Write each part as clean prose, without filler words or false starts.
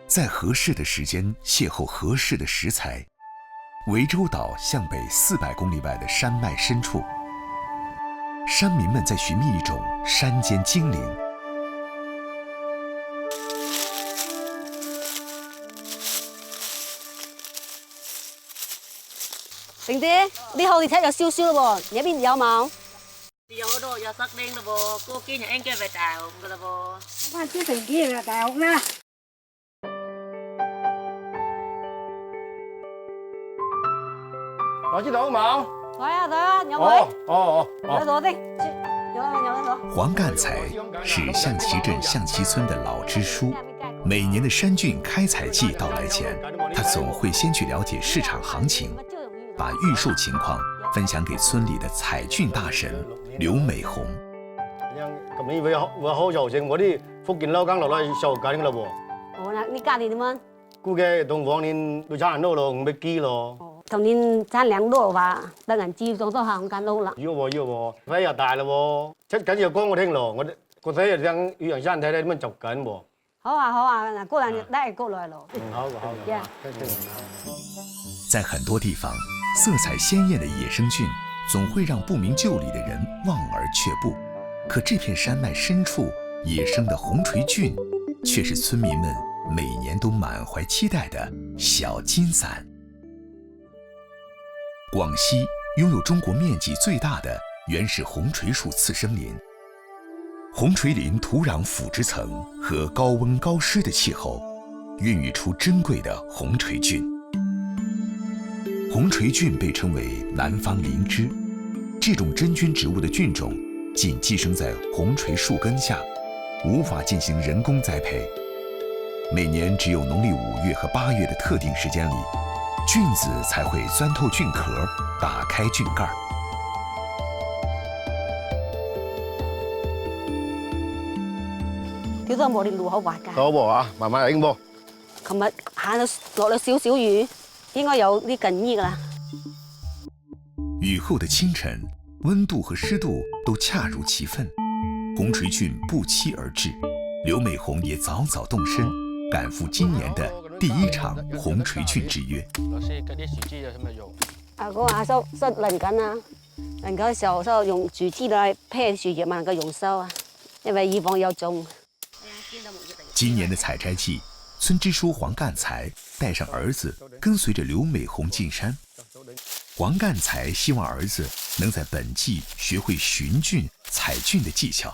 在合适的时间邂逅合适的食材。涠洲岛向北400公里外的山脉深处，山民们在寻觅一种山间精灵。玲姐，呢號而且有少少咯喎，呢邊有冇？有好多有sắc đen rồi bố, cô kia nhà anh kia về đảo rồi là bố. Ba chứ thằng kia là đảo nha. Rồi chứ đủ không? 來啊，有冇？有攞啲，有。黄干采是象棋镇象棋村的老支书。每年的山菌开采季到来前，他总会先去了解市场行情，把预售情況分享給村里的採菌大神劉美紅。今年會好油性，我啲福建佬梗落嚟收緊㗎啦噃。哦，那你家裡點樣？估計同往年都差唔多咯，500幾咯。今年產量多話，得人知仲多下咁緊撈啦。要喎，飛又大啦喎，出緊要講我聽咯，我個仔又聽宇陽山睇睇點樣捉緊喎。好啊，嗱，過兩日帶過來咯。好。在很多地方，色彩鲜艳的野生菌总会让不明就里的人望而却步。可这片山脉深处野生的红锤菌，却是村民们每年都满怀期待的小金伞。广西拥有中国面积最大的原始红锤树次生林。红锤林土壤腐殖层和高温高湿的气候，孕育出珍贵的红锤菌。红锤菌被称为南方灵芝，这种真菌植物的菌种仅寄生在红锤树根下，无法进行人工栽培。每年只有农历5月和8月的特定时间里，菌子才会钻透菌壳，打开菌盖。屌咗冇啲路好滑㗎。好噃啊，慢慢嚟噃。琴日下落咗少少雨，應該有啲近依㗎啦。雨後的清晨，温度和濕度都恰如其分，紅錘菌不期而至。劉美紅也早早動身，趕赴今年的第一場紅錘菌之約。老師，嗰啲樹枝有咩用？我話收淋緊啊，淋緊嘅時候收用樹枝嚟配樹葉，能夠容收啊，因為以防有蟲。今年的採摘季，村支書黃干才帶上兒子，跟隨着劉美紅進山。黃干才希望兒子能在本季學會尋菌、採菌的技巧。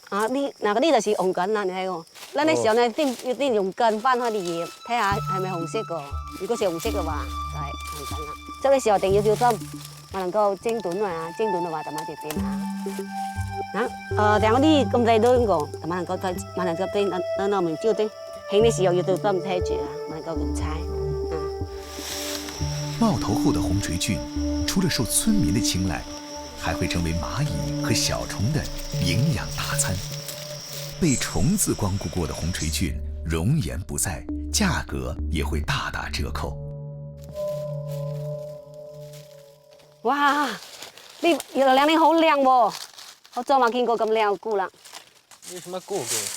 啊，嗰啲就是紅緊啦，你睇喎。嗱，呢時候呢，要用根翻開啲葉，睇下係咪紅色個。如果是紅色嘅話，就係紅緊啦。即係呢時候一定要小心，唔能夠蒸短啊，蒸短嘅話就冇條邊啊。但嗰啲咁細堆個，就唔能夠睇，唔能夠睇，等我明朝啲，起嘅時候要小心睇住啊，唔能夠亂踩。冒頭後的紅錘菌，除了受村民的青睞，還會成為螞蟻和小蟲的營養大餐。被蟲子光顧過的紅錘菌容顏不在，價格也會大打折扣。哇！呢月亮呢好靚喎，我早晚見過咁靚嘅菇啦。呢什麼菇嘅？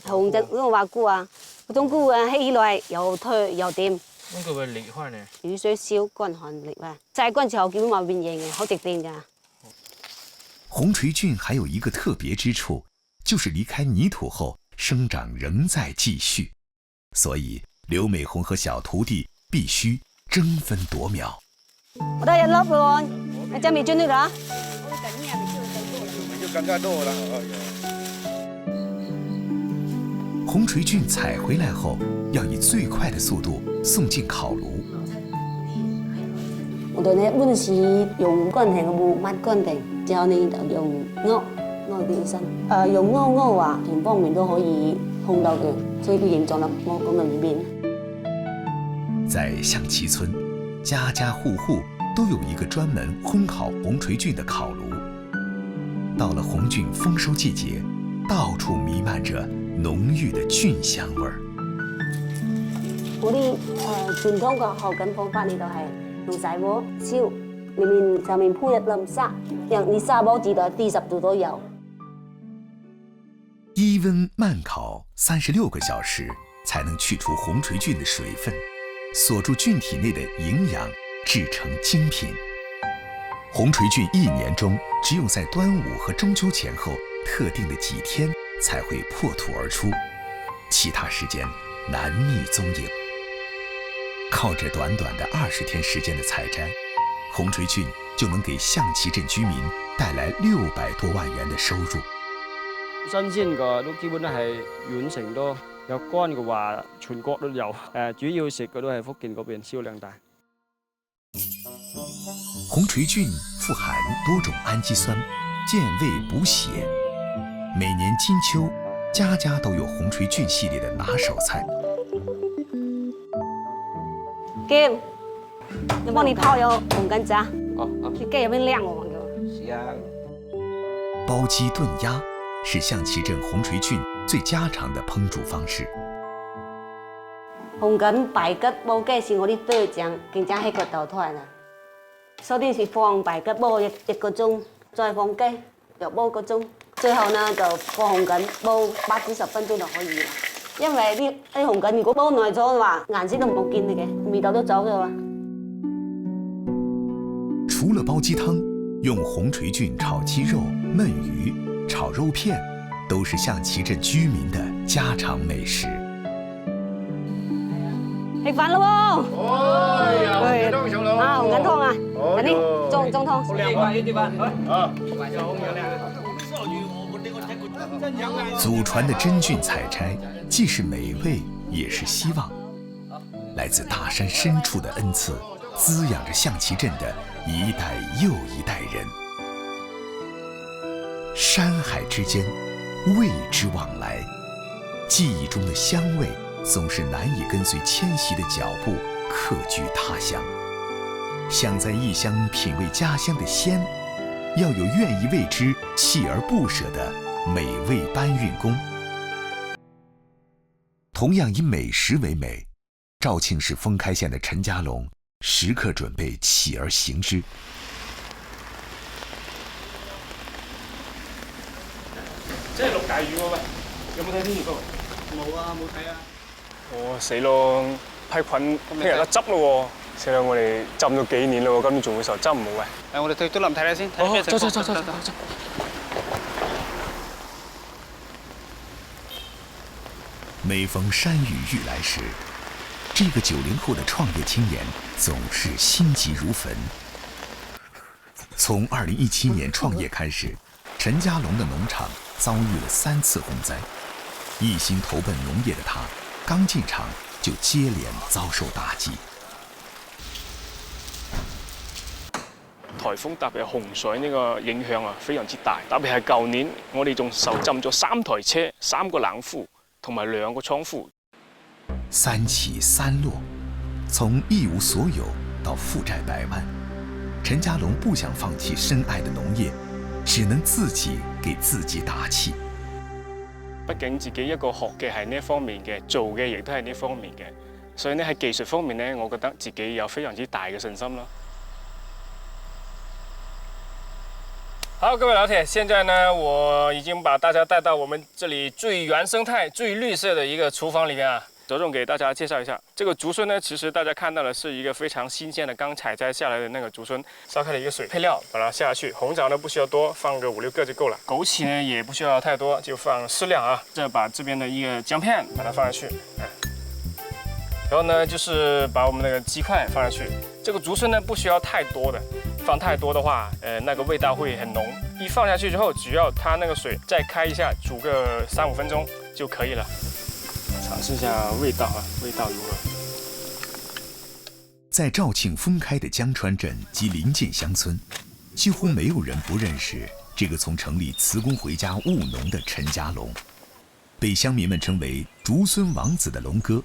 紅隻嗰個話菇啊，嗰種菇啊，吃起來又脆又甜。咁佢會裂開呢？雨水少，乾旱力啊，曬乾之後基本話變形嘅，好值錢㗎。紅錘菌還有一個特別之處，就是離開泥土後生長仍在繼續，所以劉美紅和小徒弟必須爭分奪秒。我得一粒喎，你真未轉呢㗎？要更加多啦。紅錘菌採回來後，要以最快的速度送進烤爐。我哋呢一般是用乾淨嘅木抹乾淨，之後呢就用鵝啲身，用鵝話全方面都可以烘到嘅，所以個形狀呢冇咁容易變。在象棋村，家家戶戶都有一個專門烘烤紅錘菌的烤爐。到了紅菌豐收季節，到處彌漫着濃郁的菌香味兒。嗰啲傳統嘅烤緊方法呢，就係用柴火燒，上面鋪一淋沙，讓你沙煲至到40度左右。低温慢烤36个小时，才能去除红锤菌的水分，锁住菌体内的营养，制成精品。红锤菌1年中只有在端午和中秋前后特定的几天才会破土而出，其他时间难觅踪影。靠着短短的20天时间的采摘，红锤菌就能给象棋镇居民帶來600多萬元的收入。新鮮嘅都基本都係縣城多，有乾嘅話全國都有。主要食嘅都係福建嗰邊銷量大。紅錘菌富含多種氨基酸，健胃補血。每年金秋，家家都有紅錘菌系列的拿手菜。Kim，我幫你泡有紅根渣。哦，你雞有邊靚喎？是啊。煲雞燉鴨是象棋鎮紅錘菌最家常的烹煮方式。紅根排骨煲雞是我哋豆漿，經常喺個豆台啦。首先是放排骨煲1個鐘，再放雞，又煲個鐘，最後呢就放紅根煲8至10分鐘就可以啦。因為啲紅根如果煲耐咗嘅話，顏色都冇見嘅，味道都走咗啦。除了煲雞湯，用紅錘菌炒雞肉、燜魚、炒肉片，都是象棋鎮居民的家常美食。食飯咯喎！哎呀，紅根湯上樓。啊，紅根湯啊，緊啲中湯。好靚啊！呢啲吧。啊。祖傳的真菌採摘，既是美味，也是希望。來自大山深處的恩賜，滋養着象棋鎮的一代又一代人。山海之間，味之往來，記憶中的香味總是難以跟隨遷徙的腳步客居他鄉。想在異鄉品味家鄉的鮮，要有願意為之鍥而不捨的美味搬運工。同樣以美食為美，肇慶市封開縣的陳家龍時刻準備起而行之。即係落大雨喎喂，有冇睇天氣報？冇啊，冇睇啊。哦死咯，批菌聽日得執咯喎！死啦，我哋浸咗幾年咯喎，今年仲會受執唔好喂？我哋去都林睇睇先。哦，走。每逢山雨欲來時，這個90後的創業青年總是心急如焚。從2017年創業開始，陳家龍的農場遭遇了3次洪災，一心投奔農業的他，剛進場就接連遭受打擊。颱風特別係洪水呢個影響啊，非常之大。特別係舊年，我哋仲受浸咗3台車、3個冷庫同埋2個倉庫。3起3落，從一無所有到負債100萬，陳家龍不想放棄深愛的農業，只能自己給自己打氣。畢竟自己一個學嘅係呢一方面嘅，做嘅亦都係呢方面嘅，所以呢喺技術方面呢，我覺得自己有非常之大嘅信心咯。好，各位老鐵，現在呢，我已經把大家帶到我們這裡最原生態、最綠色的一個廚房裡面啊。着重給大家介紹一下，這個竹筍呢，其實大家看到的是一個非常新鮮的剛採摘下來的那個竹筍，燒開了一個水，配料把它下去，紅棗呢不需要多，放個5、6個就夠了。枸杞呢也不需要太多，就放適量啊。再把這邊的一個薑片把它放下去，然後呢就是把我們那個雞塊放下去。這個竹筍呢不需要太多的，放太多的話，那個味道會很濃。一放下去之後，只要它那個水再開一下，煮個3、5分鐘就可以了。嘗試一下味道啊，味道如何？在肇慶封開的江川鎮及鄰近鄉村，幾乎沒有人不認識這個從城裡辭工回家務農的陳家龍，被鄉民們稱為“竹筍王子”的龍哥。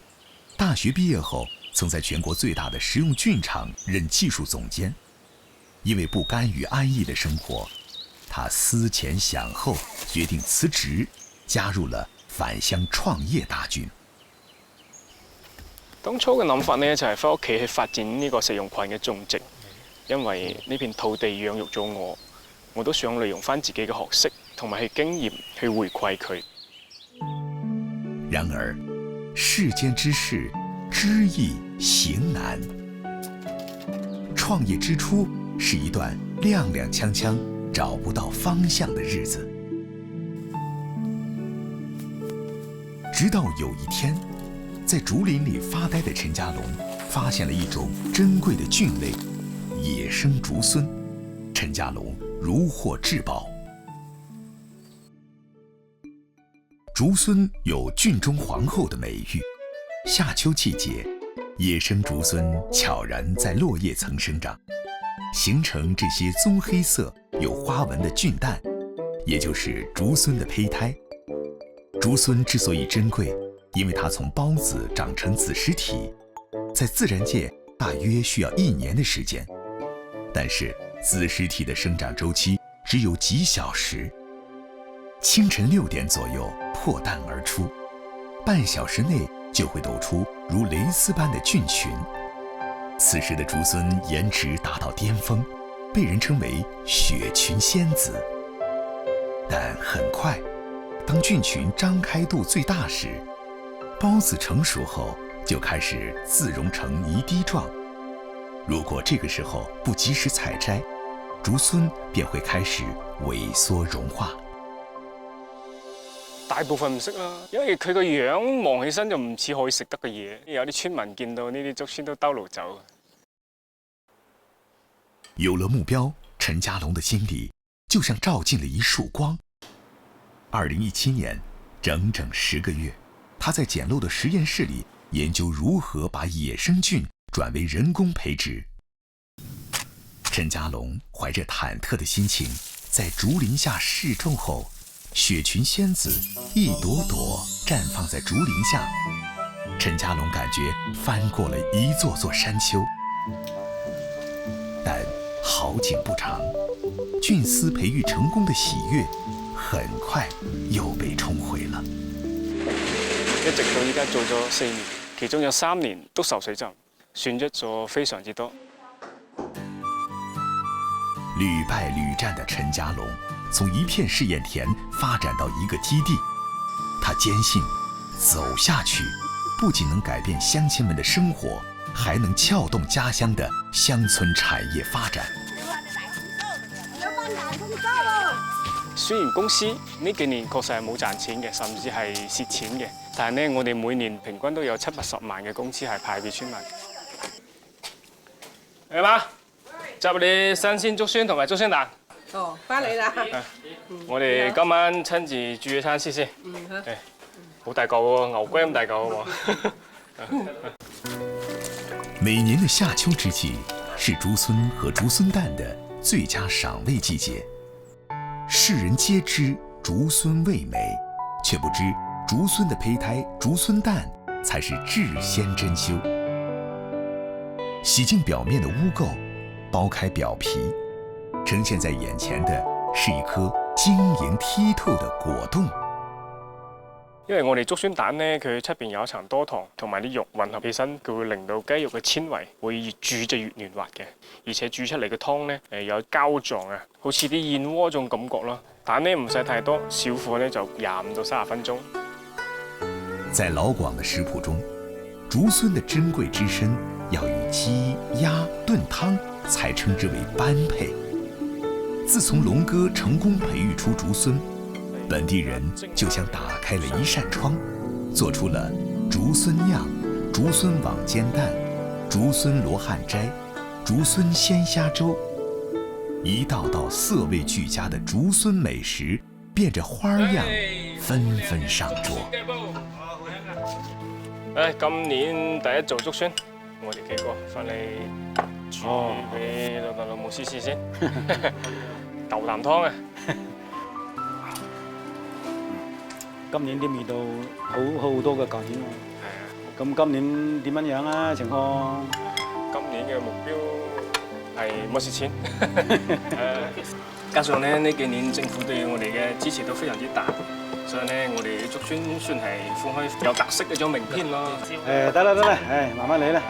大學畢業後，曾在全國最大的食用菌廠任技術總監。因為不甘於安逸的生活，他思前想後，決定辭職，加入了返鄉創業大軍。當初嘅諗法呢，就係翻屋企去發展呢個食用菌嘅種植，因為呢片土地養育咗我，我都想利用翻自己嘅學識同埋去經驗去回饋佢。然而，世间之事，知易行难。创业之初是一段踉踉跄跄、找不到方向的日子。直到有一天，在竹林里发呆的陈家龙发现了一种珍贵的菌类——野生竹荪。陈家龙如获至宝。竹荪有菌中皇后的美誉，夏秋季节，野生竹荪悄然在落叶层生长，形成这些棕黑色有花纹的菌蛋，也就是竹荪的胚胎。竹荪之所以珍贵，因为它从孢子长成子实体，在自然界大约需要1年的时间，但是子实体的生长周期只有几小时。清晨6点左右破蛋而出，半小时内就会抖出如蕾丝般的菌群。此时的竹荪颜值达到巅峰，被人称为雪群仙子。但很快，当菌群张开度最大时，孢子成熟后就开始自溶成泥滴状。如果这个时候不及时采摘，竹荪便会開始萎縮融化。大部分唔識啦，因為佢個樣望起身就唔似可以食得嘅嘢。有啲村民見到呢啲竹荪都兜路走。有了目標，陳家龍的心裡就像照進了一束光。2017年，整整10個月，他在簡陋的實驗室裡研究如何把野生菌轉為人工培植。陳家龍懷着忐忑的心情，在竹林下試種後，雪群仙子一朵朵綻放在竹林下。陳家龍感覺翻過了一座座山丘。但好景不長，菌絲培育成功的喜悅很快又被沖毀了。一直到依家做咗4年，其中有3年都受水浸，損失咗非常之多。屡敗屢戰的陳家龍從一片試驗田發展到一個基地，他堅信走下去不僅能改變鄉親們的生活，還能撬動家鄉的鄉村產業發展。雖然公司呢幾年確實係冇賺錢嘅，甚至係蝕錢嘅，但係呢，我哋每年平均都有70-80萬嘅工資係派俾村民。係嘛？執你新鮮竹荪同埋竹荪蛋。哦，翻嚟啦！我哋今晚親自煮一餐試先。好大嚿喎，牛龜咁大嚿喎。每年的夏秋之際，是竹荪和竹荪蛋的最佳賞味季節。世人皆知竹荪味美，卻不知竹荪的胚胎竹荪蛋才是至鮮珍馐。洗淨表面的污垢，剝開表皮，呈現在眼前的是一顆晶瑩剔透的果凍。因為我哋竹荪蛋呢，佢出邊有一層多糖同埋啲肉混合起身，佢會令到雞肉嘅纖維會越煮就越嫩滑嘅，而且煮出嚟嘅湯呢，有膠狀啊，好似啲燕窩種感覺咯。蛋呢唔使太多，小火呢就25到30分鐘。在老廣的食譜中，竹荪的珍貴之身要與雞、鴨燉湯才稱之為般配。自從龍哥成功培育出竹荪，本地人就像打開了一扇窗，做出了竹荪釀、竹荪網煎蛋、竹荪羅漢齋、竹荪鮮蝦粥，一道道色味俱佳的竹荪美食，變着花樣，紛紛上桌。今年第一做竹荪，我哋幾個翻嚟煮俾老豆老母試試先。豆啖湯啊！今年啲味道好多過舊年喎。係啊。咁今年點樣樣啊？情況？今年嘅目標係冇蝕錢。加上呢幾年政府對我哋嘅支持都非常之大，所以呢我哋竹荪算係放開有特色嘅種名片咯。得啦，慢慢嚟啦。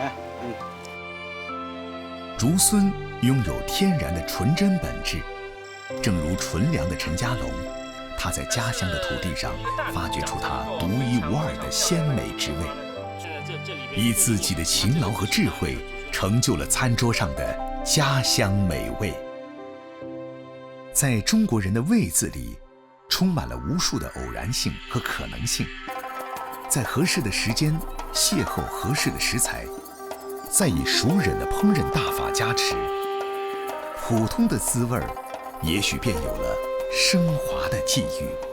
竹荪擁有天然的純真本質，正如純良的陳家龍。他在家乡的土地上发掘出他独一无二的鲜美之味，以自己的勤劳和智慧，成就了餐桌上的家乡美味。在中国人的味字里，充满了无数的偶然性和可能性。在合适的时间邂逅合适的食材，再以熟稔的烹饪大法加持，普通的滋味儿，也许便有了升华的际遇。